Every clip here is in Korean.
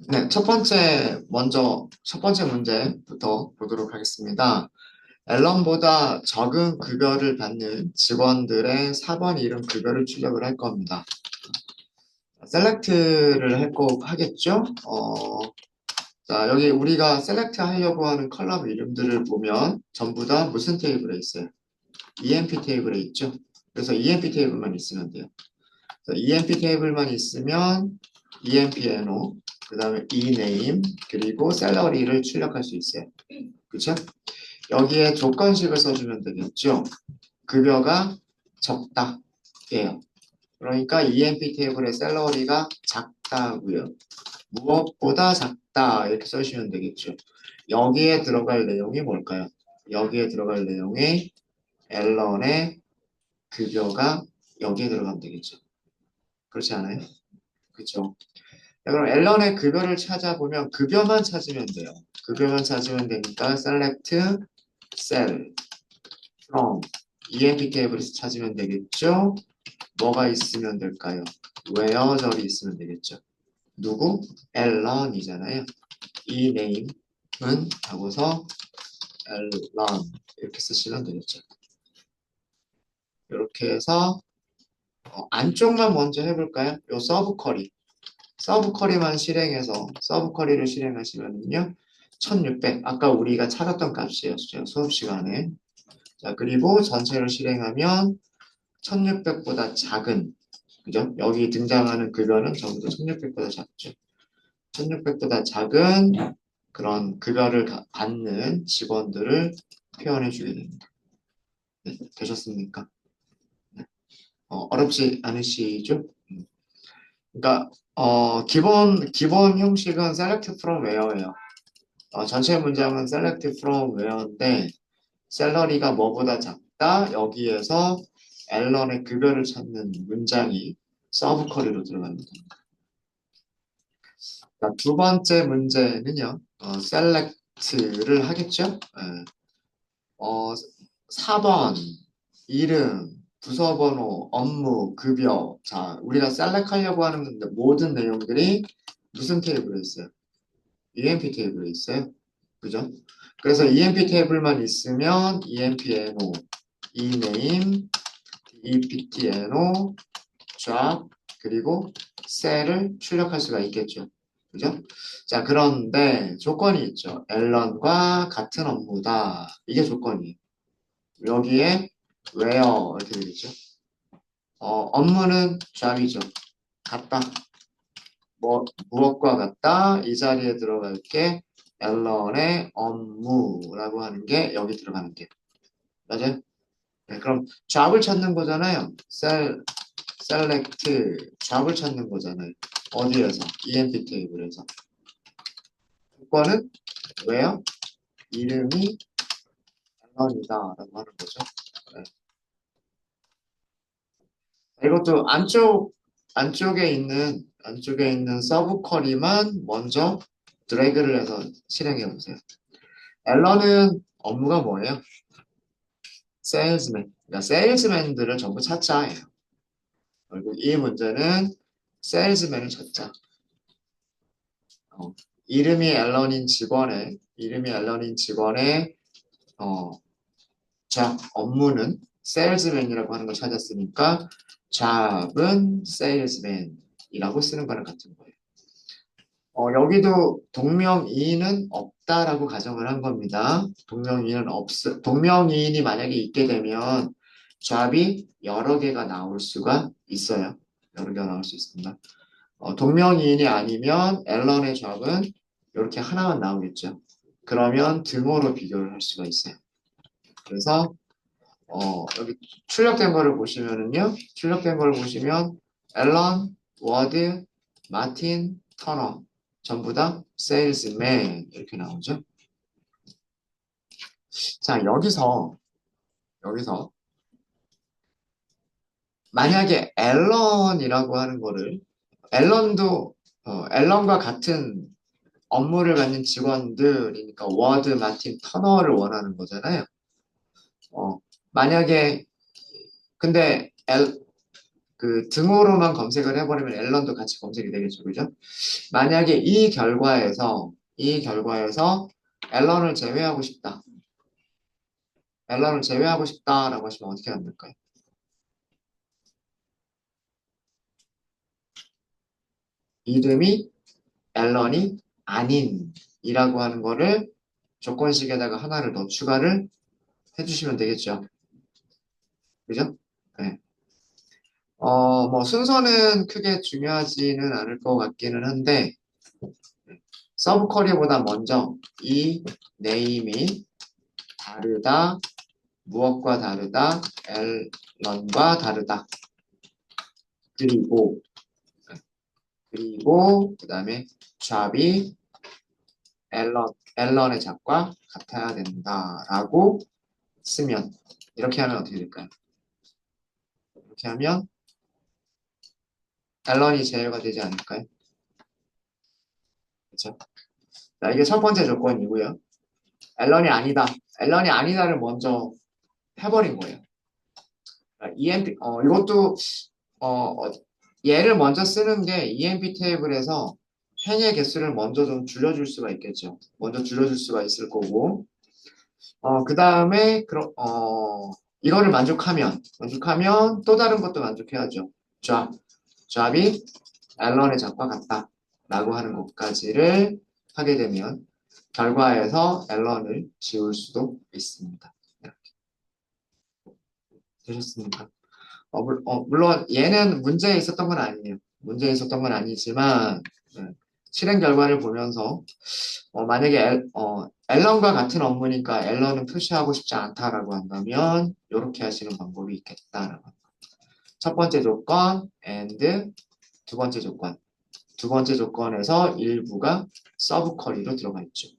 네, 첫 번째 문제부터 보도록 하겠습니다. 앨런보다 적은 급여를 받는 직원들의 4번 이름 급여를 출력을 할 겁니다. 셀렉트를 하겠죠? 자, 여기 우리가 셀렉트 하려고 하는 컬럼 이름들을 보면 전부 다 무슨 테이블에 있어요? EMP 테이블에 있죠? 그래서 EMP 테이블만 있으면 돼요. 그래서 EMP 테이블만 있으면 EMP NO, 그 다음에 E-name, 그리고 셀러리를 출력할 수 있어요. 그쵸? 여기에 조건식을 써주면 되겠죠? 급여가 적다. 예요. 그러니까 EMP 테이블의 셀러리가 작다고요. 무엇보다 작다. 이렇게 써주시면 되겠죠. 여기에 들어갈 내용이 뭘까요? 여기에 들어갈 내용이 앨런의 급여가 여기에 들어가면 되겠죠. 그렇지 않아요? 그죠? 자, 그럼 앨런의 급여를 찾아보면 급여만 찾으면 돼요. 급여만 찾으면 되니까 select cell from EMP 테이블에서 찾으면 되겠죠? 뭐가 있으면 될까요? where 절이 있으면 되겠죠. 누구? 앨런이잖아요. 이 name은 하고서 앨런 이렇게 쓰시면 되겠죠. 이렇게 해서 안쪽만 먼저 해볼까요? 요 서브 쿼리. 서브 쿼리만 실행해서 서브 쿼리를 실행하시면요. 1600. 아까 우리가 찾았던 값이었죠. 수업 시간에. 자, 그리고 전체를 실행하면 1600보다 작은, 그죠? 여기 등장하는 급여는 전부 다 1600보다 작죠. 1600보다 작은 그런 급여를 받는 직원들을 표현해 주게 됩니다. 네, 되셨습니까? 네. 어렵지 않으시죠? 그러니까 기본 형식은 select from where예요. 전체 문장은 select from where인데 샐러리가 뭐보다 작다. 여기에서 앨런의 급여를 찾는 문장이 서브 쿼리로 들어갑니다. 자, 두 번째 문제는요. select를 하겠죠. 예. 4번 이름, 부서번호, 업무, 급여. 자, 우리가 select 하려고 하는 건데 모든 내용들이 무슨 테이블에 있어요? EMP 테이블에 있어요. 그죠? 그래서 EMP 테이블만 있으면 EMP-NO, E-name, EPT-NO, job, 그리고 셀을 출력할 수가 있겠죠. 그죠? 자, 그런데 조건이 있죠. 앨런과 같은 업무다. 이게 조건이에요. 여기에 where 이렇게 되겠죠. 업무는 job이죠. 같다. 무엇과 같다? 이 자리에 들어갈 게 앨런의 업무라고 하는 게 여기 들어가는 게. 맞아요? 네, 그럼 job을 찾는 거잖아요. select job을 찾는 거잖아요. 어디에서? EMP 테이블에서. 조건은 where? 이름이 앨런이다 라고 하는 거죠. 네. 이것도 안쪽에 있는 서브 쿼리만 먼저 드래그를 해서 실행해 보세요. 앨런은 업무가 뭐예요? 세일즈맨. 그러니까 세일즈맨들을 전부 찾자예요. 그리고 이 문제는 세일즈맨을 찾자. 어, 이름이 앨런인 직원의 어, 업무는 세일즈맨이라고 하는 걸 찾았으니까 잡은 세일즈맨이라고 쓰는 거랑 같은 거예요. 여기도 동명이인은 없다라고 가정을 한 겁니다. 동명이인이 만약에 있게 되면 잡이 여러 개가 나올 수가 있어요. 여러 개가 나올 수 있습니다. 동명이인이 아니면 앨런의 잡은 이렇게 하나만 나오겠죠. 그러면 등호로 비교를 할 수가 있어요. 그래서 여기 출력된 거를 보시면 앨런, 워드, 마틴, 터너 전부 다 salesman 이렇게 나오죠. 자, 여기서 만약에 앨런이라고 하는 거를 앨런과 같은 업무를 갖는 직원들이니까 워드, 마틴, 터너를 원하는 거잖아요. 만약에 근데 그 등호로만 검색을 해버리면 앨런도 같이 검색이 되겠죠. 그죠? 만약에 이 결과에서 앨런을 제외하고 싶다. 앨런을 제외하고 싶다라고 하시면 어떻게 하면 될까요? 이름이 앨런이 아닌 이라고 하는 거를 조건식에다가 하나를 더 추가를 해주시면 되겠죠. 그죠? 네. 뭐 순서는 크게 중요하지는 않을 것 같기는 한데 서브 쿼리보다 먼저 이 네임이 다르다, 무엇과 다르다, 앨런과 다르다. 그리고 그 다음에 잡이 앨런의 잡과 같아야 된다라고 쓰면 이렇게 하면 어떻게 될까요? 이렇게 하면 앨런이 제외가 되지 않을까요? 그렇죠? 자, 이게 첫 번째 조건이고요. 앨런이 아니다. 앨런이 아니다를 먼저 해버린 거예요. EMP, 이것도, 어, 얘를 먼저 쓰는 게 EMP 테이블에서 행의 개수를 먼저 좀 줄여줄 수가 있겠죠. 먼저 줄여줄 수가 있을 거고. 그 다음에, 이거를 만족하면 또 다른 것도 만족해야죠. 잡이 앨런의 잡과 같다. 라고 하는 것까지를 하게 되면 결과에서 앨런을 지울 수도 있습니다. 이렇게 되셨습니까? 물론 얘는 문제에 있었던 건 아니에요. 문제에 있었던 건 아니지만 네, 실행 결과를 보면서 만약에 앨런과 같은 업무니까 앨런은 표시하고 싶지 않다라고 한다면 이렇게 하시는 방법이 있겠다라고. 첫 번째 조건 and 두 번째 조건. 두 번째 조건에서 일부가 서브 쿼리로 들어가 있죠.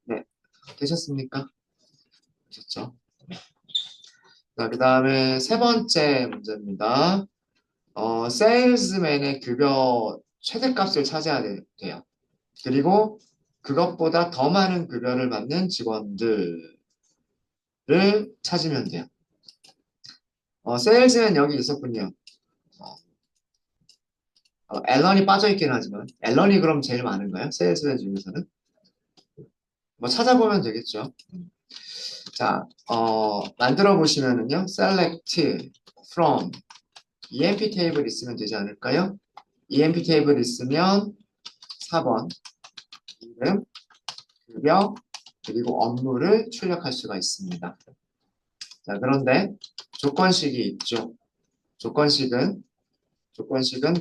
네, 되셨습니까? 되셨죠? 자, 그 다음에 세 번째 문제입니다. 세일즈맨의 급여 최대값을 찾아야 돼요. 그리고 그것보다 더 많은 급여를 받는 직원들을 찾으면 돼요. 세일즈맨 여기 있었군요. 앨런이 빠져있긴 하지만 앨런이 그럼 제일 많은가요? 세일즈맨 중에서는? 뭐 찾아보면 되겠죠. 자, 만들어 보시면은요. select from EMP 테이블 있으면 되지 않을까요? EMP 테이블 있으면 4번 이름, 급여, 그리고 업무를 출력할 수가 있습니다. 자, 그런데 조건식이 있죠. 조건식은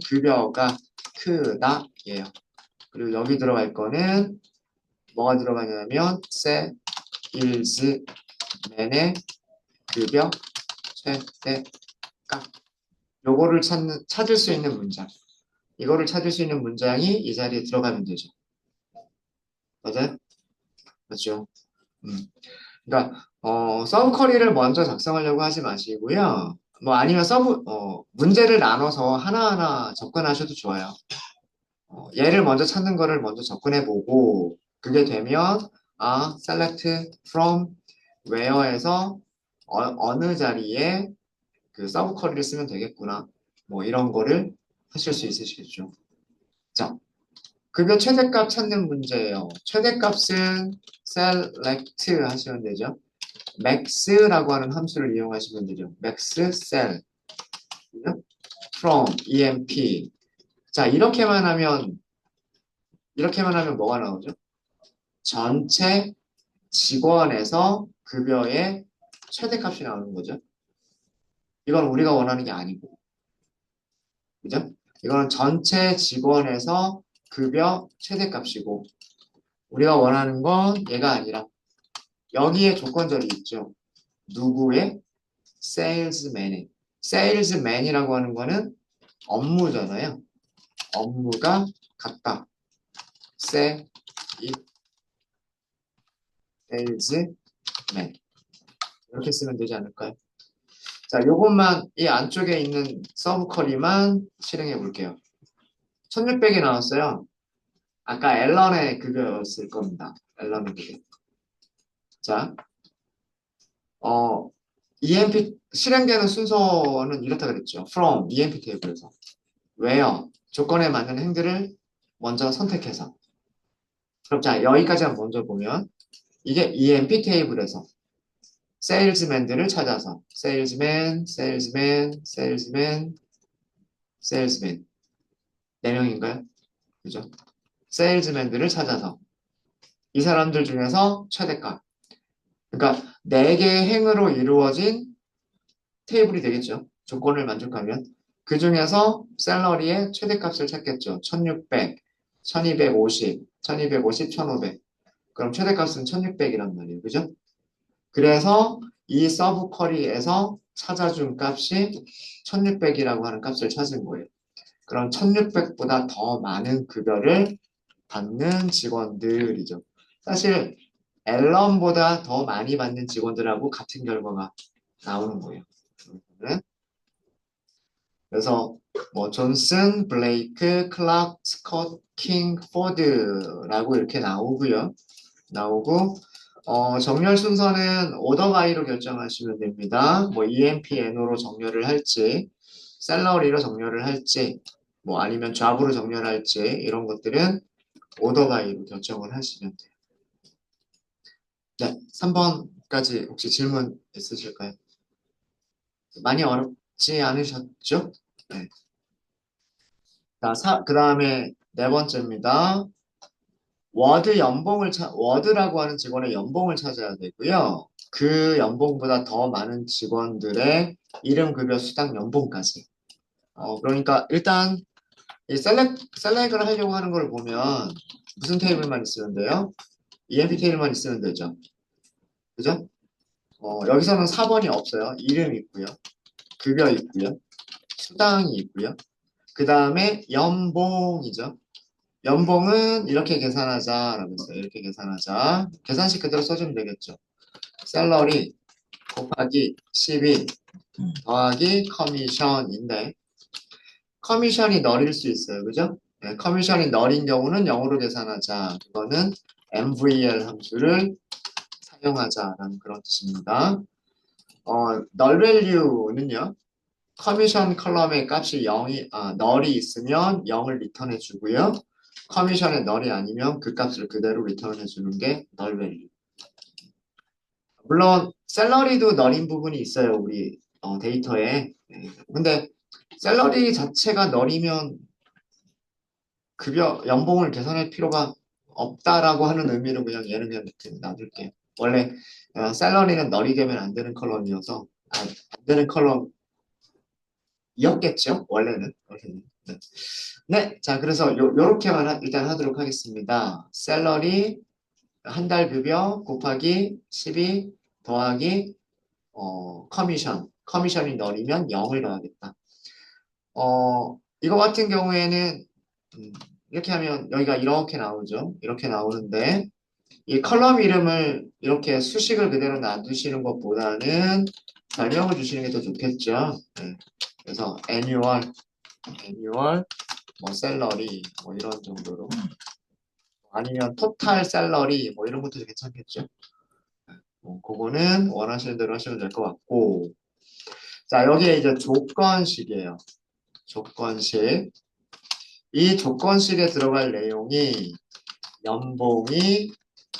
급여가 크다 예요. 그리고 여기 들어갈 거는 뭐가 들어가냐면 세일즈맨의 급여 최대값. 요거를 찾을 수 있는 문장. 이거를 찾을 수 있는 문장이 이 자리에 들어가면 되죠. 맞아요? 맞죠? 음. 그러니까 서브 쿼리를 먼저 작성하려고 하지 마시고요. 뭐 아니면 문제를 나눠서 하나하나 접근하셔도 좋아요. 얘를 먼저 찾는 거를 먼저 접근해 보고 그게 되면 select from where에서 어느 자리에 그 서브 쿼리를 쓰면 되겠구나. 뭐 이런 거를 하실 수 있으시겠죠. 자, 급여 최대값 찾는 문제예요. 최대값은 select 하시면 되죠. max라고 하는 함수를 이용하시면 되죠. max cell from emp. 자, 이렇게만 하면 뭐가 나오죠? 전체 직원에서 급여의 최대값이 나오는 거죠. 이건 우리가 원하는 게 아니고. 그죠? 이거는 전체 직원에서 급여 최대값이고 우리가 원하는 건 얘가 아니라 여기에 조건절이 있죠. 누구의? 세일즈맨의. 세일즈맨이라고 하는 거는 업무잖아요. 업무가 같다. 세일즈맨. 이렇게 쓰면 되지 않을까요? 자, 요것만 이 안쪽에 있는 서브 쿼리만 실행해 볼게요. 1600이 나왔어요. 아까 앨런의 그거였을 겁니다. 앨런의 그거. 자, 실행되는 순서는 이렇다 그랬죠. from EMP 테이블에서. where 조건에 맞는 행들을 먼저 선택해서. 그럼 자, 여기까지만 먼저 보면 이게 EMP 테이블에서 세일즈맨들을 찾아서 세일즈맨, 세일즈맨, 세일즈맨, 세일즈맨 4명인가요? 그죠? 세일즈맨들을 찾아서 이 사람들 중에서 최대값. 그러니까 4개의 행으로 이루어진 테이블이 되겠죠. 조건을 만족하면. 그 중에서 샐러리의 최대값을 찾겠죠. 1600, 1250, 1250, 1500. 그럼 최대값은 1600이란 말이에요. 그죠? 그래서 이 서브 쿼리에서 찾아준 값이 1600이라고 하는 값을 찾은 거예요. 그럼 1600보다 더 많은 급여를 받는 직원들이죠. 사실 앨런보다 더 많이 받는 직원들하고 같은 결과가 나오는 거예요. 그래서 뭐 존슨, 블레이크, 클락, 스콧, 킹, 포드라고 이렇게 나오고요. 나오고 정렬 순서는 오더 바이로 결정하시면 됩니다. 뭐 EMP-NO로 정렬을 할지, 셀러리로 정렬을 할지, 뭐 아니면 잡으로 정렬할지 이런 것들은 오더 바이로 결정을 하시면 돼요. 네, 3번까지 혹시 질문 있으실까요? 많이 어렵지 않으셨죠? 네. 자, 그 다음에 4번째입니다. 워드라고 하는 직원의 연봉을 찾아야 되고요. 그 연봉보다 더 많은 직원들의 이름, 급여, 수당, 연봉까지. 그러니까 일단 이 셀렉을 하려고 하는 걸 보면 무슨 테이블만 있으면 돼요? EMP 테이블만 있으면 되죠. 그죠? 여기서는 4번이 없어요. 이름 있고요. 급여 있고요. 수당이 있고요. 그 다음에 연봉이죠. 연봉은 이렇게 계산하자라고 했어요. 이렇게 계산하자. 계산식 그대로 써주면 되겠죠. 샐러리 곱하기 12 더하기 커미션인데 커미션이 널일 수 있어요. 그죠? 네, 커미션이 널인 경우는 0으로 계산하자. 그거는 MVL 함수를 사용하자라는 그런 뜻입니다. 널 밸류는요. 커미션 컬럼의 값이 0이 널이 있으면 0을 리턴해 주고요. 커미션의 널이 아니면 그 값을 그대로 리턴해 주는 게 널 밸류. 물론 샐러리도 널인 부분이 있어요. 우리 데이터에. 네. 근데 샐러리 자체가 널이면 급여 연봉을 계산할 필요가 없다라고 하는 의미로 그냥 얘는 그냥 이렇게 놔둘게요. 원래 샐러리는 널이 되면 안 되는 컬럼이어서 안 되는 컬럼이었겠죠. 원래는. 네. 네, 자 그래서 요렇게만 일단 하도록 하겠습니다. 샐러리 한 달 급여 곱하기 12 더하기 커미션이 널이면 0을 더하겠다. 이거 같은 경우에는 음, 이렇게 하면 여기가 이렇게 나오죠. 이렇게 나오는데 이 컬럼 이름을 이렇게 수식을 그대로 놔두시는 것보다는 설명을 주시는 게 더 좋겠죠. 네. 그래서 annual, 뭐 샐러리 뭐 이런 정도로 아니면 토탈 샐러리 뭐 이런 것도 괜찮겠죠. 그거는 원하시는 대로 하시면 될 것 같고 자 여기에 이제 조건식이에요. 조건식 이 조건식에 들어갈 내용이 연봉이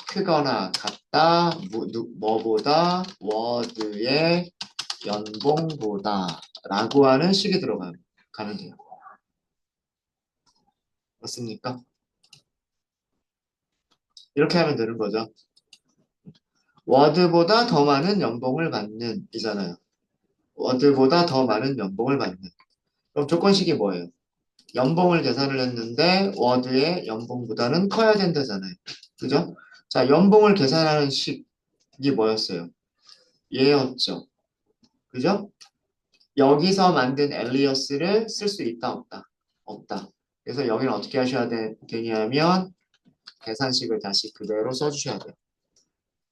크거나 같다 뭐보다 워드의 연봉보다 라고 하는 식이 들어가면 돼요. 맞습니까? 이렇게 하면 되는 거죠. 워드보다 더 많은 연봉을 받는 이잖아요. 워드보다 더 많은 연봉을 받는. 그럼 조건식이 뭐예요? 연봉을 계산을 했는데 워드의 연봉보다는 커야 된다잖아요. 그죠? 자, 연봉을 계산하는 식이 뭐였어요? 얘였죠. 그죠? 여기서 만든 엘리어스를 쓸 수 있다, 없다? 없다. 그래서 여기는 어떻게 하셔야 되냐면 계산식을 다시 그대로 써주셔야 돼요.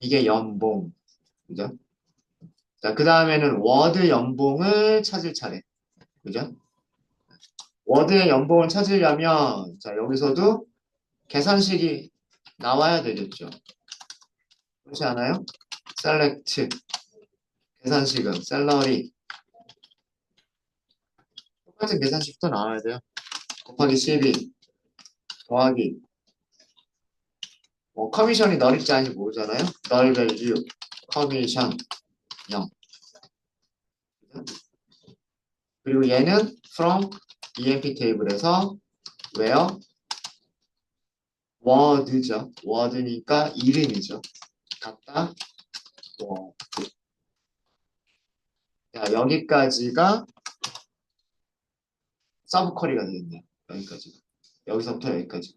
이게 연봉. 그죠? 자, 그 다음에는 워드 연봉을 찾을 차례. 그죠? 워드의 연봉을 찾으려면 자, 여기서도 계산식이 나와야 되겠죠. 그렇지 않아요? select 계산식은 셀러리 똑같은 계산식부터 나와야 돼요. 곱하기 12 더하기 커미션이 널일지 아닌지 모르잖아요. 널 밸류 커미션 0. 그리고 얘는 from EMP 테이블에서 where word죠. word니까 이름이죠. 같다 word. 자, 여기까지가 서브 쿼리가 되겠네요. 여기까지. 여기서부터 여기까지.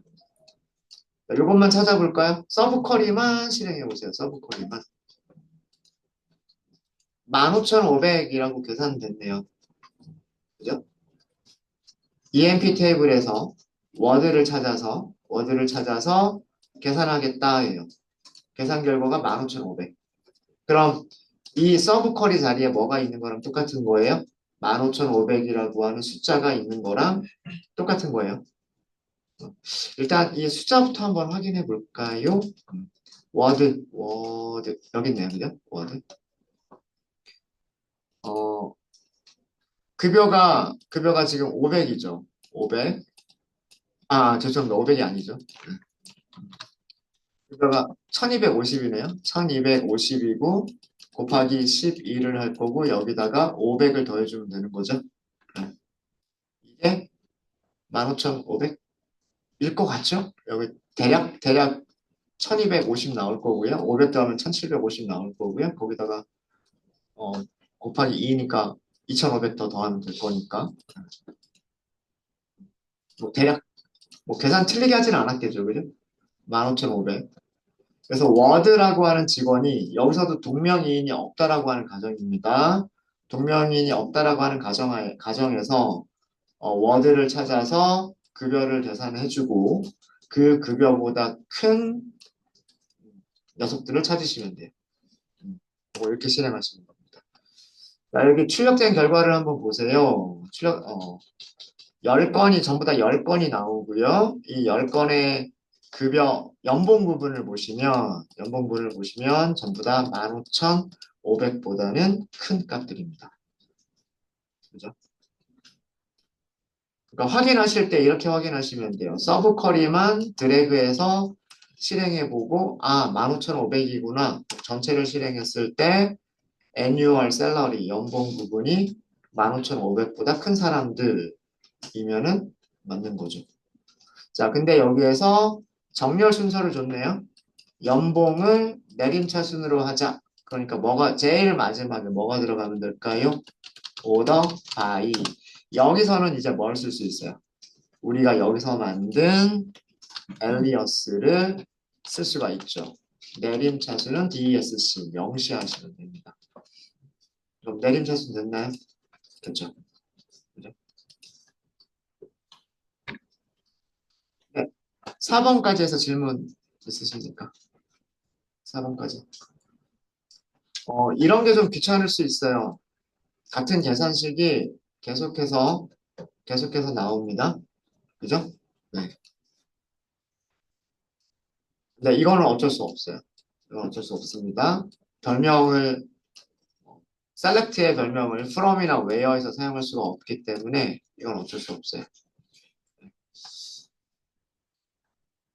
자, 이것만 찾아볼까요? 서브 쿼리만 실행해 보세요. 서브 쿼리만. 15,500이라고 계산됐네요. 그죠? EMP 테이블에서 워드를 찾아서 계산하겠다 해요. 계산 결과가 15,500. 그럼 이 서브 쿼리 자리에 뭐가 있는 거랑 똑같은 거예요? 15,500이라고 하는 숫자가 있는 거랑 똑같은 거예요. 일단 이 숫자부터 한번 확인해 볼까요? 워드 여기 있네요, 그죠? 워드. 급여가 지금 500이죠. 500. 아, 죄송합니다. 500이 아니죠. 급여가 1250이네요. 1250이고 곱하기 12를 할 거고 여기다가 500을 더해주면 되는 거죠. 이게 15,500일 것 같죠? 여기 대략 1250 나올 거고요. 500 더하면 1750 나올 거고요. 거기다가 어, 곱하기 2니까 2500 더 더하면 될 거니까 대략 계산 틀리게 하진 않았겠죠, 그죠? 15,500. 그래서 워드라고 하는 직원이 여기서도 동명이인이 없다라고 하는 가정입니다. 동명이인이 없다라고 하는 가정에서 워드를 찾아서 급여를 계산해주고 그 급여보다 큰 녀석들을 찾으시면 돼요. 이렇게 실행하시는 겁니다. 자, 여기 출력된 결과를 한번 보세요. 10건이 전부 다 10건이 나오고요. 이 10건의 급여 연봉 부분을 보시면 전부 다 15,500보다는 큰 값들입니다. 그죠? 그러니까 확인하실 때 이렇게 확인하시면 돼요. 서브 쿼리만 드래그해서 실행해보고 15,500이구나. 전체를 실행했을 때 annual salary 연봉 부분이 15,500보다 큰 사람들이면은 맞는 거죠. 자, 근데 여기에서 정렬 순서를 줬네요. 연봉을 내림차순으로 하자. 그러니까 제일 마지막에 뭐가 들어가면 될까요? order by. 여기서는 이제 뭘 쓸 수 있어요? 우리가 여기서 만든 alias를 쓸 수가 있죠. 내림차순은 DESC 명시하시면 됩니다. 그럼 내림차순 됐나요? 됐죠? 그죠? 네. 4번까지 해서 질문 있으십니까? 4번까지. 이런 게 좀 귀찮을 수 있어요. 같은 계산식이 계속해서 나옵니다. 그죠? 네. 근데 이거는 어쩔 수 없어요. 이건 어쩔 수 없습니다. 별명을 select의 별명을 from이나 where에서 사용할 수가 없기 때문에 이건 어쩔 수 없어요.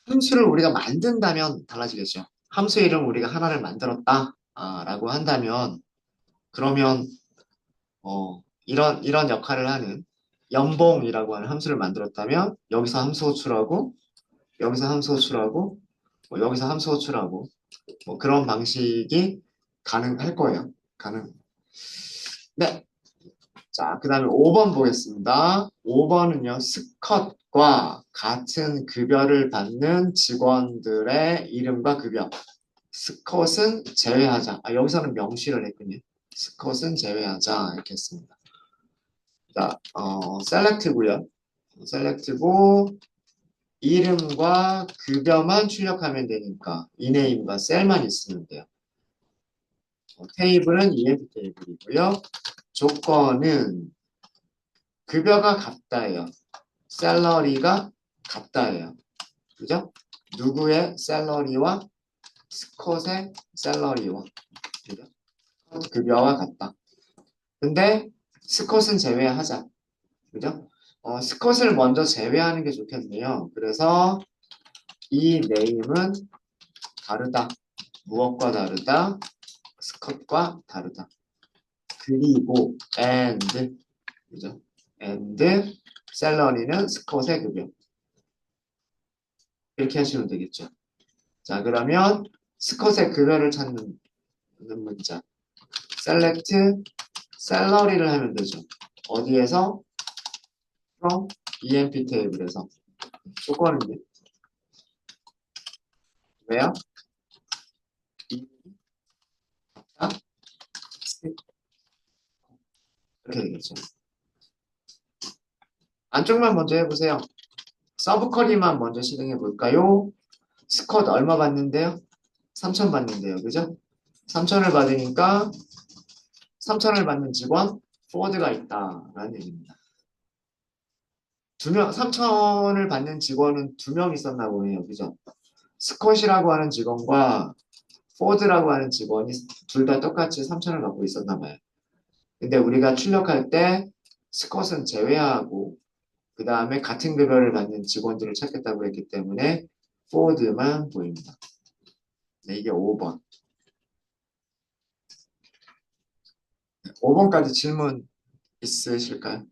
함수를 우리가 만든다면 달라지겠죠. 함수 이름 우리가 하나를 만들었다 라고 한다면 그러면 이런 역할을 하는 연봉이라고 하는 함수를 만들었다면 여기서 함수 호출하고 여기서 함수 호출하고 여기서 함수 호출하고 그런 방식이 가능할 거예요. 네. 자, 그 다음에 5번 보겠습니다. 5번은요, 스컷과 같은 급여를 받는 직원들의 이름과 급여. 스컷은 제외하자. 여기서는 명시를 했군요. 스컷은 제외하자. 이렇게 했습니다. 자, 셀렉트고요. 셀렉트고, 이름과 급여만 출력하면 되니까, 이네임과 셀만 있으면 돼요. 테이블은 EF 테이블이고요. 조건은 급여가 같다예요. 샐러리가 같다예요. 그죠? 누구의 샐러리와 스콧의 샐러리와. 그죠? 급여와 같다. 근데 스콧은 제외하자. 그죠? 스콧을 먼저 제외하는 게 좋겠네요. 그래서 이 네임은 다르다. 무엇과 다르다? 스콧과 다르다. 그리고 and 그죠? and 샐러리는 스콧의 급여. 이렇게 하시면 되겠죠. 자, 그러면 스콧의 급여를 찾는 문자. select 샐러리를 하면 되죠. 어디에서? from emp 테이블에서. 조건은요? 왜요? 이 아, 이렇게 되겠죠. 안쪽만 먼저 해보세요. 서브 쿼리만 먼저 실행해 볼까요? 스쿼트 얼마 받는데요? 3천 받는데요. 그죠? 3천을 받으니까 3천을 받는 직원 포워드가 있다라는 얘기입니다. 3천을 받는 직원은 2명 있었나 보네요. 그죠? 스콧이라고 하는 직원과 포워드라고 하는 직원이 둘 다 똑같이 3천을 받고 있었나 봐요. 근데 우리가 출력할 때 스콧은 제외하고 그 다음에 같은 급여를 받는 직원들을 찾겠다고 했기 때문에 포워드만 보입니다. 네, 이게 5번. 5번까지 질문 있으실까요?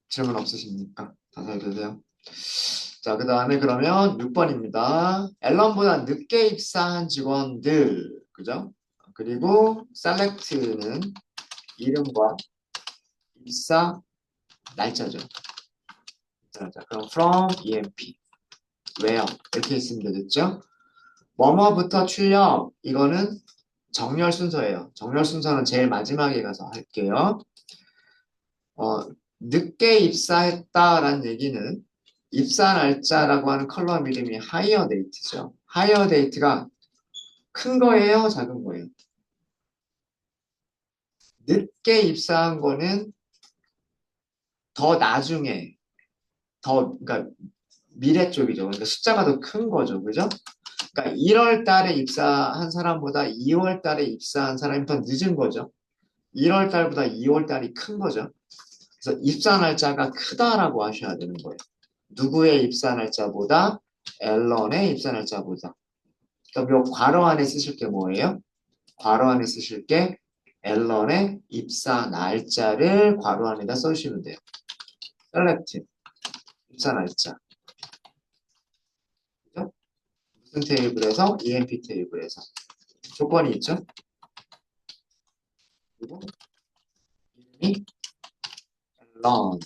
질문 없으십니까? 다시 해주세요. 자, 그 다음에 그러면 6번입니다. 앨런보다 늦게 입사한 직원들, 그죠? 그리고 select는 이름과 입사 날짜죠. 자, 그럼 from emp, where 이렇게 있으면 되겠죠? 뭐뭐부터 출력, 이거는 정렬 순서예요. 정렬 순서는 제일 마지막에 가서 할게요. 어, 늦게 입사했다라는 얘기는 입사 날짜라고 하는 컬럼 이름이 하이어 데이트죠. 하이어 데이트가 큰 거예요, 작은 거예요? 늦게 입사한 거는 더 나중에, 그러니까 미래 쪽이죠. 그러니까 숫자가 더 큰 거죠. 그죠? 그러니까 1월 달에 입사한 사람보다 2월 달에 입사한 사람이 더 늦은 거죠. 1월 달보다 2월 달이 큰 거죠. 그래서 입사 날짜가 크다라고 하셔야 되는 거예요. 누구의 입사 날짜보다 앨런의 입사 날짜보다. 그럼 요 괄호 안에 쓰실 게 뭐예요? 괄호 안에 쓰실 게 앨런의 입사 날짜를 괄호 안에다 써주시면 돼요. select 입사 날짜. 그죠? 무슨 테이블에서? emp 테이블에서. 조건이 있죠? 그리고 이름이 앨런.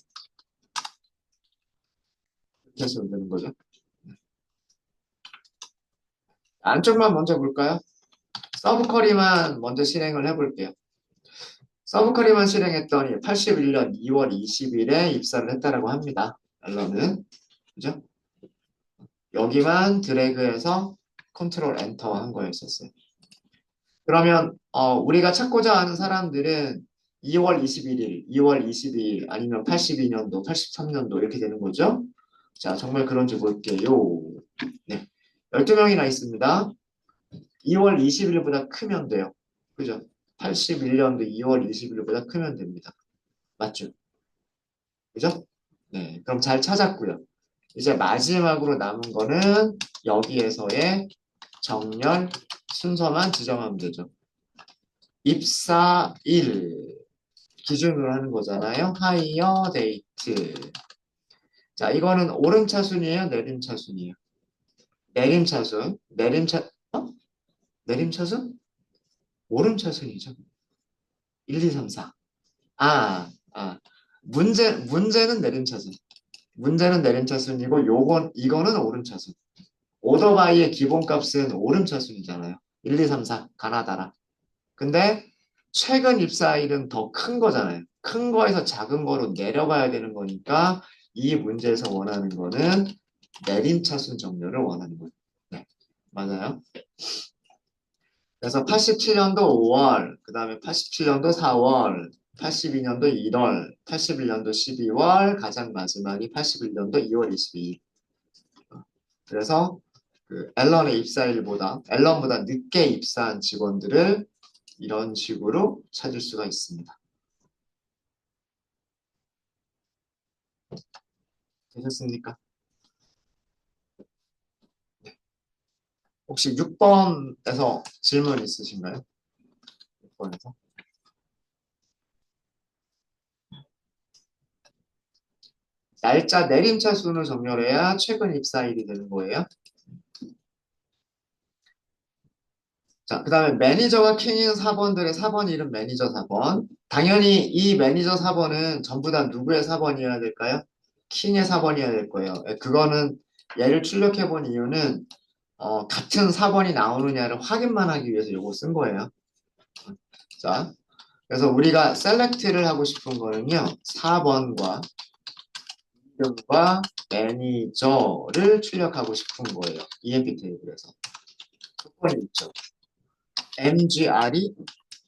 이렇게 해서 되는 거죠. 안쪽만 먼저 볼까요? 서브 쿼리만 먼저 실행을 해볼게요. 서브 쿼리만 실행했더니 81년 2월 20일에 입사를 했다라고 합니다. 앨런은. 그죠? 여기만 드래그해서 컨트롤 엔터 한 거였었어요. 그러면 우리가 찾고자 하는 사람들은 2월 21일, 2월 22일 아니면 82년도, 83년도 이렇게 되는 거죠. 자, 정말 그런지 볼게요. 네. 12명이나 있습니다. 2월 20일보다 크면 돼요. 그죠? 81년도 2월 20일보다 크면 됩니다. 맞죠? 그죠? 네. 그럼 잘 찾았고요. 이제 마지막으로 남은 거는 여기에서의 정렬 순서만 지정하면 되죠. 입사일 기준으로 하는 거잖아요. 하이어 데이트. 자, 이거는 오름차순이에요? 내림차순이에요? 내림차순. 내림차순? 오름차순이죠. 1, 2, 3, 4. 문제는 내림차순. 문제는 내림차순이고 이거는 오름차순. 오토바이의 기본값은 오름차순이잖아요. 1, 2, 3, 4 가나다라. 근데 최근 입사일은 더 큰 거잖아요. 큰 거에서 작은 거로 내려가야 되는 거니까 이 문제에서 원하는 거는 내림차순 정렬을 원하는 거예요. 네, 맞아요. 그래서 87년도 5월, 그 다음에 87년도 4월, 82년도 1월, 81년도 12월, 가장 마지막이 81년도 2월 22일. 그래서 그 앨런의 입사일보다 앨런보다 늦게 입사한 직원들을 이런 식으로 찾을 수가 있습니다. 되셨습니까? 혹시 6번에서 질문 있으신가요? 6번에서. 날짜 내림차 순을 정렬해야 최근 입사일이 되는 거예요. 자, 그 다음에 매니저가 킹인 4번들의 4번 이름 매니저 4번. 당연히 이 매니저 4번은 전부 다 누구의 4번이어야 될까요? 킹의 4번이어야 될 거예요. 그거는 얘를 출력해 본 이유는 같은 4번이 나오느냐를 확인만 하기 위해서 이거 쓴 거예요. 자, 그래서 우리가 셀렉트를 하고 싶은 거는요. 4번과 이름과 매니저를 출력하고 싶은 거예요. EMP 테이블에서. 조건이 있죠. MGR이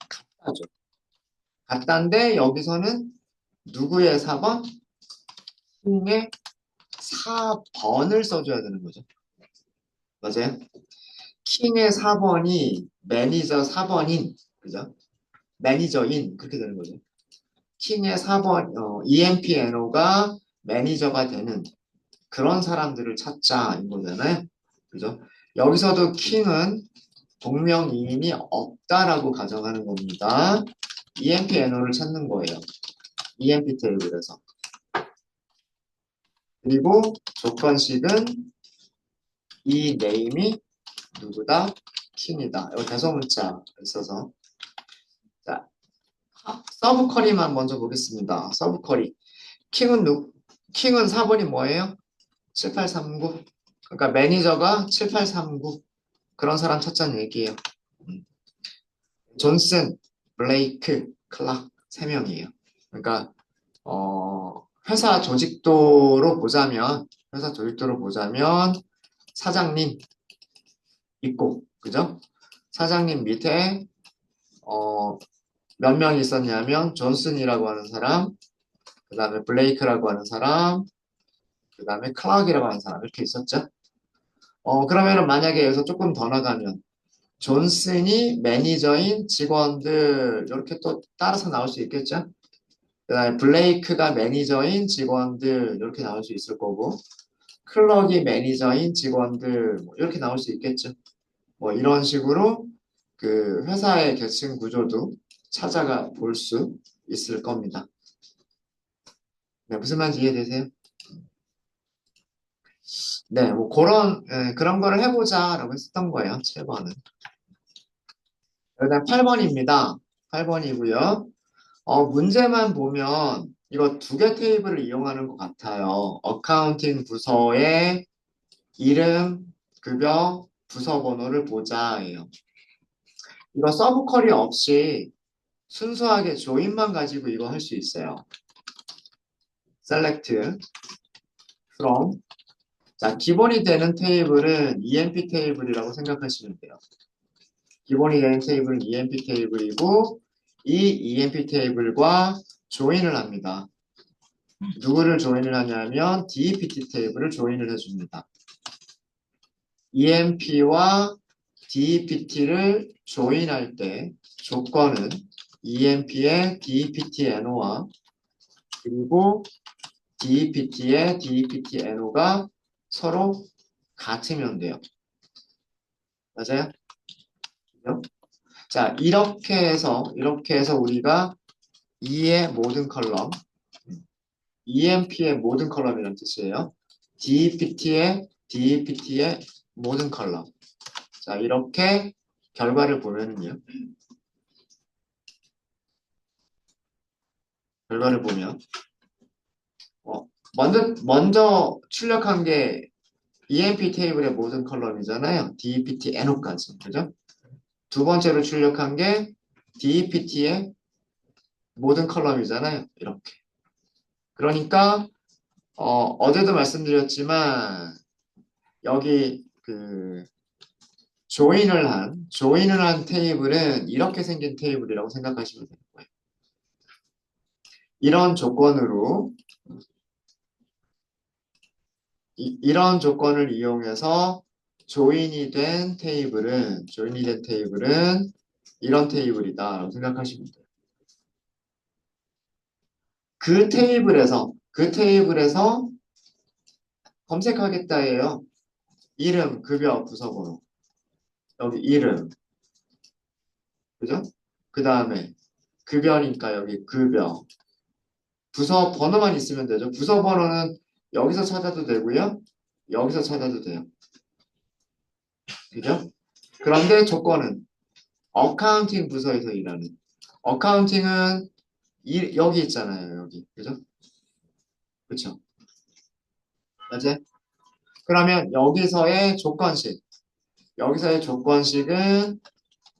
같다죠. 같다인데 여기서는 누구의 4번? 킹의 4번을 써줘야 되는 거죠. 맞아요? 킹의 4번이 매니저 4번인, 그죠? 매니저인, 그렇게 되는 거죠. 킹의 4번, EMPNO가 매니저가 되는 그런 사람들을 찾자인 거잖아요. 그죠? 여기서도 킹은 동명이인이 없다라고 가정하는 겁니다. EMPNO를 찾는 거예요. EMP 테이블에서. 그리고 조건식은 이 네임이 누구다? 킹이다. 여기 대소문자 있어서. 자, 서브 쿼리만 먼저 보겠습니다. 서브 쿼리. 킹은 4번이 뭐예요? 7839. 그러니까 매니저가 7839. 그런 사람 찾자는 얘기예요. 음. 존슨, 블레이크, 클락 3명이에요. 그러니까 회사 조직도로 보자면 사장님 있고, 그죠? 사장님 밑에 어, 몇 명 있었냐면 존슨이라고 하는 사람, 그 다음에 블레이크라고 하는 사람, 그 다음에 클락이라고 하는 사람 이렇게 있었죠. 그러면은 만약에 여기서 조금 더 나가면 존슨이 매니저인 직원들 이렇게 또 따라서 나올 수 있겠죠. 그 다음에 블레이크가 매니저인 직원들 이렇게 나올 수 있을 거고 클럭이 매니저인 직원들 뭐 이렇게 나올 수 있겠죠. 뭐 이런 식으로 그 회사의 계층 구조도 찾아가 볼 수 있을 겁니다. 네, 무슨 말인지 이해되세요? 네, 뭐 그런 거를 해보자라고 했었던 거예요. 7번은. 그다음 8번입니다. 8번이고요. 문제만 보면 이거 두 개 테이블을 이용하는 것 같아요. 어카운팅 부서의 이름, 급여, 부서 번호를 보자예요. 이거 서브 쿼리 없이 순수하게 조인만 가지고 이거 할 수 있어요. select from. 자, 기본이 되는 테이블은 EMP 테이블이라고 생각하시면 돼요. 기본이 되는 테이블은 EMP 테이블이고 이 EMP 테이블과 조인을 합니다. 누구를 조인을 하냐면 DEPT 테이블을 조인을 해줍니다. EMP와 DEPT를 조인할 때 조건은 EMP의 DEPT-NO와 그리고 DEPT의 DEPT-NO가 서로 같으면 돼요. 맞아요? 그죠? 자, 이렇게 해서 우리가 E의 모든 컬럼, EMP의 모든 컬럼이라는 뜻이에요. DEPT의 모든 컬럼. 자, 이렇게 결과를 보면은요. 결과를 보면, 먼저 출력한 게 EMP 테이블의 모든 컬럼이잖아요. DEPT NO까지. 그죠? 두 번째로 출력한 게 DEPT의 모든 컬럼이잖아요. 이렇게. 그러니까, 어제도 말씀드렸지만, 여기 조인을 한 테이블은 이렇게 생긴 테이블이라고 생각하시면 되는 거예요. 이런 조건으로, 이런 조건을 이용해서 조인이 된 테이블은 이런 테이블이다라고 생각하시면 돼요. 그 테이블에서 검색하겠다예요. 이름, 급여, 부서번호. 여기 이름, 그죠? 그 다음에 급여니까 여기 급여. 부서 번호만 있으면 되죠. 부서 번호는 여기서 찾아도 되고요. 여기서 찾아도 돼요. 그죠? 그런데 조건은 어카운팅 부서에서 일하는. 어카운팅은 여기 있잖아요. 여기. 그죠? 그쵸? 맞지? 그러면 여기서의 조건식은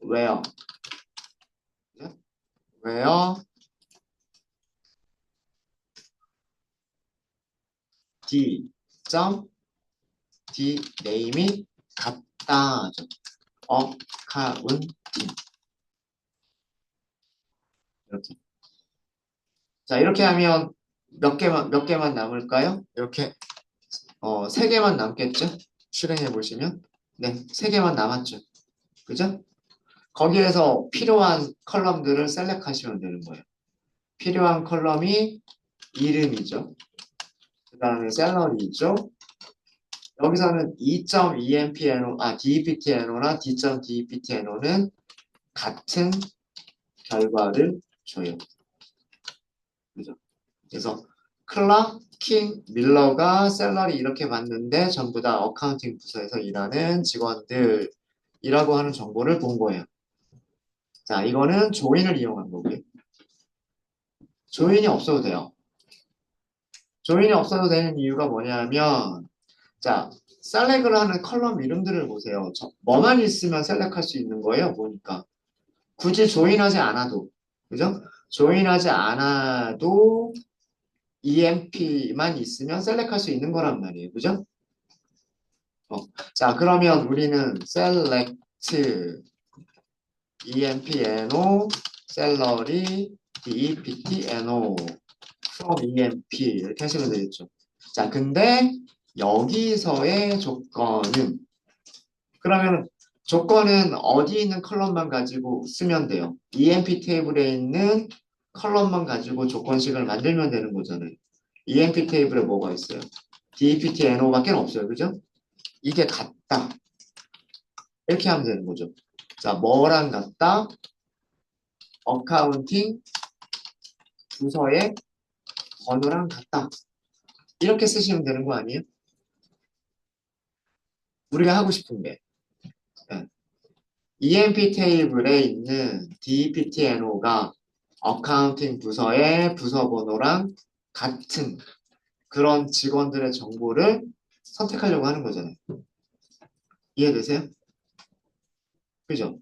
where, 그죠? where d 점 d name이 같다죠. 어카운팅 이렇게. 자, 이렇게 하면 몇 개만 남을까요? 이렇게 세 개만 남겠죠? 실행해 보시면 네, 세 개만 남았죠. 그죠? 거기에서 필요한 컬럼들을 셀렉하시면 되는 거예요. 필요한 컬럼이 이름이죠. 그 다음에 샐러리죠. 여기서는 2.empno, deptno나 d.deptno는 같은 결과를 줘요. 그죠? 그래서 클락, 킹, 밀러가 샐러리 이렇게 봤는데 전부 다 어카운팅 부서에서 일하는 직원들이라고 하는 정보를 본 거예요. 자, 이거는 조인을 이용한 거고요. 조인이 없어도 돼요. 조인이 없어도 되는 이유가 뭐냐면, 자, 셀렉을 하는 컬럼 이름들을 보세요. 뭐만 있으면 셀렉할 수 있는 거예요, 보니까. 굳이 조인하지 않아도, 그죠? 조인하지 않아도 EMP만 있으면 셀렉할 수 있는 거란 말이에요, 그죠? 자, 그러면 우리는 select EMPNO, salary, DEPTNO from EMP 이렇게 하시면 되겠죠. 자, 근데 여기서의 조건은 어디 있는 컬럼만 가지고 쓰면 돼요. EMP 테이블에 있는 컬럼만 가지고 조건식을 만들면 되는 거잖아요. EMP 테이블에 뭐가 있어요? DEPTNO밖에 없어요. 그죠? 이게 같다. 이렇게 하면 되는 거죠. 자, 뭐랑 같다? 어카운팅 부서의 번호랑 같다. 이렇게 쓰시면 되는 거 아니에요? 우리가 하고 싶은 게 네. EMP 테이블에 있는 DPTNO가 어카운팅 부서의 부서 번호랑 같은 그런 직원들의 정보를 선택하려고 하는 거잖아요. 이해되세요? 그죠?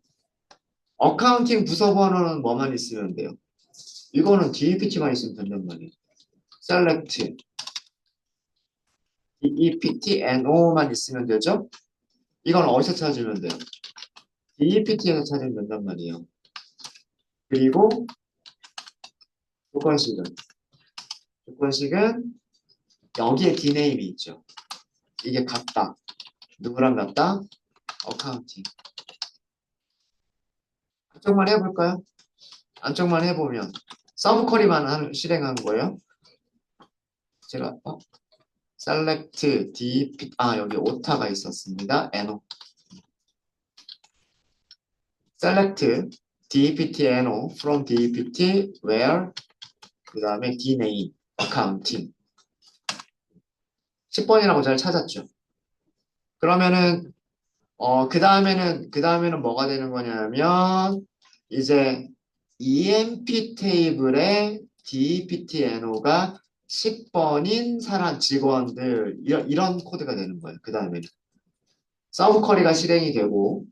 어카운팅 부서 번호는 뭐만 있으면 돼요? 이거는 DEPT만 있으면 된단 말이에요. select DEPTNO만 있으면 되죠? 이건 어디서 찾으면 돼요? DEPT에서 찾으면 된단 말이에요. 그리고 조건식은 조건식은 여기에 D네임이 있죠. 이게 같다. 누구랑 같다? 어카운팅. 안쪽만 해볼까요? 안쪽만 해보면 서브 쿼리만 실행한 거예요. 제가 select dp 여기 오타가 있었습니다. no select deptno from dept where 그 다음에 dname accounting 10번이라고 잘 찾았죠. 그러면은 그 다음에는 뭐가 되는 거냐면 이제 EMP 테이블에 DEPTNO가 10번인 사람 직원들 이런 코드가 되는 거예요. 그 다음에는 서브 쿼리가 실행이 되고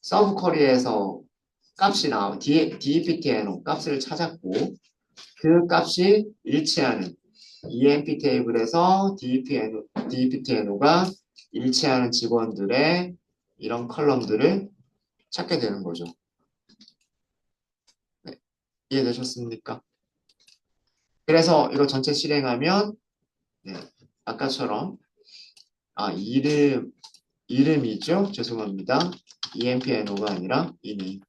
서브 쿼리에서 값이 나와 DEPTNO 값을 찾았고 그 값이 일치하는 EMP 테이블에서 DEPTNO가 일치하는 직원들의 이런 컬럼들을 찾게 되는 거죠. 네, 이해되셨습니까? 그래서 이거 전체 실행하면 네, 아까처럼 이름 이름이죠. 죄송합니다. empno가 아니라 이네임.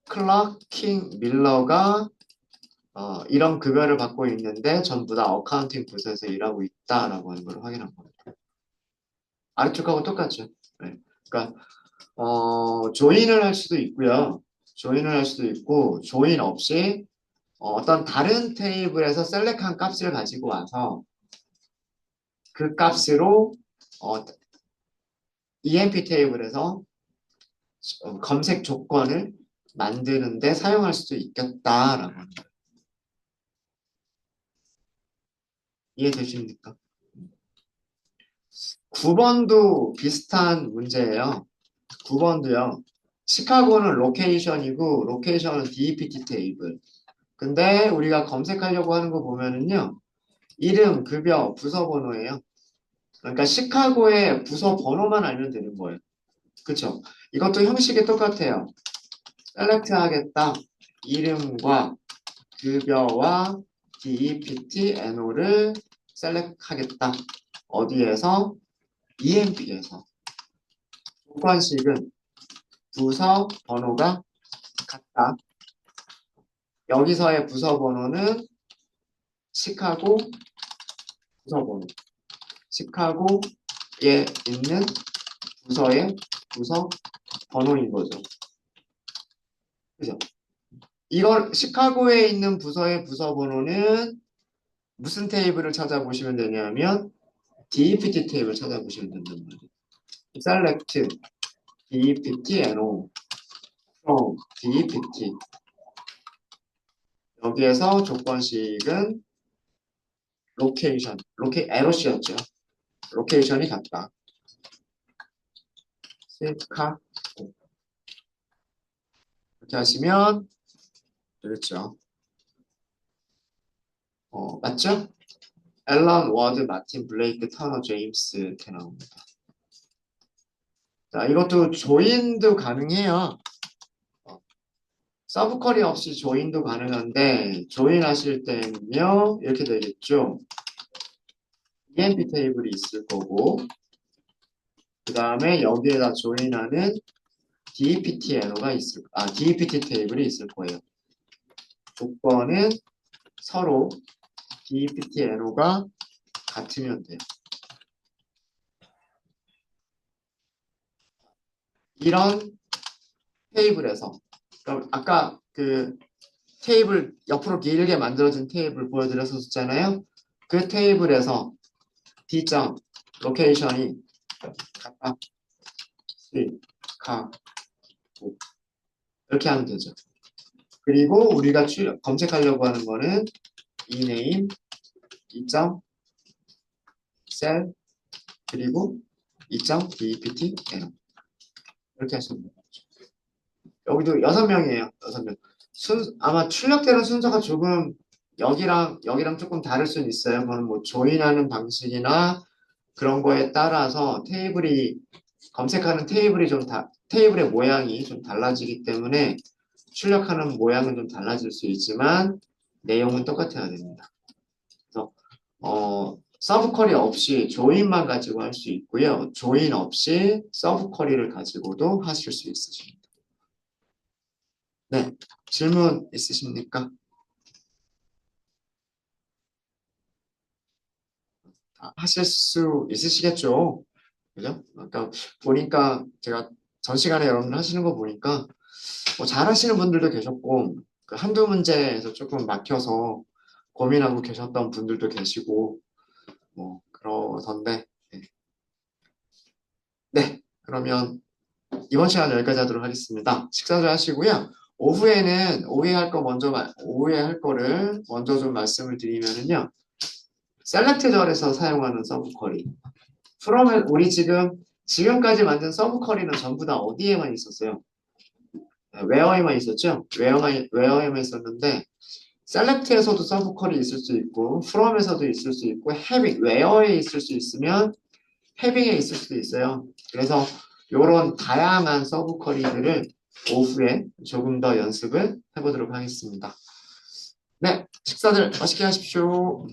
클라킹 밀러가 이런 급여를 받고 있는데 전부 다 어카운팅 부서에서 일하고 있다라고 하는 걸 확인한 겁니다. 아래쪽하고 똑같죠. 네. 그러니까 조인을 할 수도 있고요. 조인을 할 수도 있고 조인 없이 어떤 다른 테이블에서 셀렉한 값을 가지고 와서 그 값으로 어, EMP 테이블에서 검색 조건을 만드는데 사용할 수도 있겠다라고 하는 거예요. 이해되십니까? 9번도 비슷한 문제예요. 9번도요. 시카고는 로케이션이고 로케이션은 DEPT 테이블. 근데 우리가 검색하려고 하는 거 보면은요. 이름, 급여, 부서 번호예요. 그러니까 시카고의 부서 번호만 알면 되는 거예요. 그쵸? 이것도 형식이 똑같아요. 셀렉트 하겠다. 이름과 급여와 DEPT, NO를 셀렉트 하겠다. 어디에서? EMP에서. 조건식은 부서 번호가 같다. 여기서의 부서 번호는 시카고 부서 번호. 시카고에 있는 부서의 부서 번호인 거죠. 그죠? 이걸 시카고에 있는 부서의 부서 번호는 무슨 테이블을 찾아보시면 되냐면 DEPT 테이블 찾아보시면 된단 말이에요. select DEPT NO from DEPT 여기에서 조건식은 로케이션, 에러시였죠. 로케이션이 같다. 시카고 이렇게 하시면 되겠죠. 맞죠? 앨런, 워드, 마틴, 블레이크, 터너, 제임스 이렇게 나옵니다. 자, 이것도 조인도 가능해요. 서브 쿼리 없이 조인도 가능한데 조인 하실 때는요 이렇게 되겠죠. EMP 테이블이 있을 거고 그 다음에 여기에다 조인하는 DEPT DEPT 테이블이 있을 거예요. 조건은 서로 DEPT NO가 같으면 돼요. 이런 테이블에서 그럼 아까 그 테이블 옆으로 길게 만들어진 테이블 보여드렸었잖아요. 그 테이블에서 D.점 로케이션이 같다. 가 이렇게 하면 되죠. 그리고 우리가 검색하려고 하는 거는 이네임, 이점, 셀, 그리고 이점 DEPT, N 이렇게 하시면 돼요. 여기도 6명이에요. 6명. 아마 출력되는 순서가 조금 여기랑 조금 다를 수는 있어요. 그거는 뭐 조인하는 방식이나 그런 거에 따라서 검색하는 테이블의 모양이 좀 달라지기 때문에 출력하는 모양은 좀 달라질 수 있지만 내용은 똑같아야 됩니다. 그래서 서브 쿼리 없이 조인만 가지고 할 수 있고요. 조인 없이 서브 쿼리를 가지고도 하실 수 있으십니다. 네, 질문 있으십니까? 하실 수 있으시겠죠? 그죠? 아까 보니까 제가 전 시간에 여러분들 하시는 거 보니까 뭐 잘하시는 분들도 계셨고 그 한두 문제에서 조금 막혀서 고민하고 계셨던 분들도 계시고 뭐 그러던데 네. 네, 그러면 이번 시간 여기까지 하도록 하겠습니다. 식사를 하시고요. 오후에 할 거를 먼저 좀 말씀을 드리면은요. 셀렉트절에서 사용하는 서브 쿼리. 우리 지금까지 만든 서브 쿼리는 전부 다 어디에만 있었어요? 웨어에만 있었죠? 웨어에만 있었는데 셀렉트에서도 서브 쿼리 있을 수 있고 프롬에서도 있을 수 있고 웨어에 있을 수 있으면 해빙에 있을 수도 있어요. 그래서 이런 다양한 서브 쿼리들을 오후에 조금 더 연습을 해보도록 하겠습니다. 네, 식사들 맛있게 하십시오.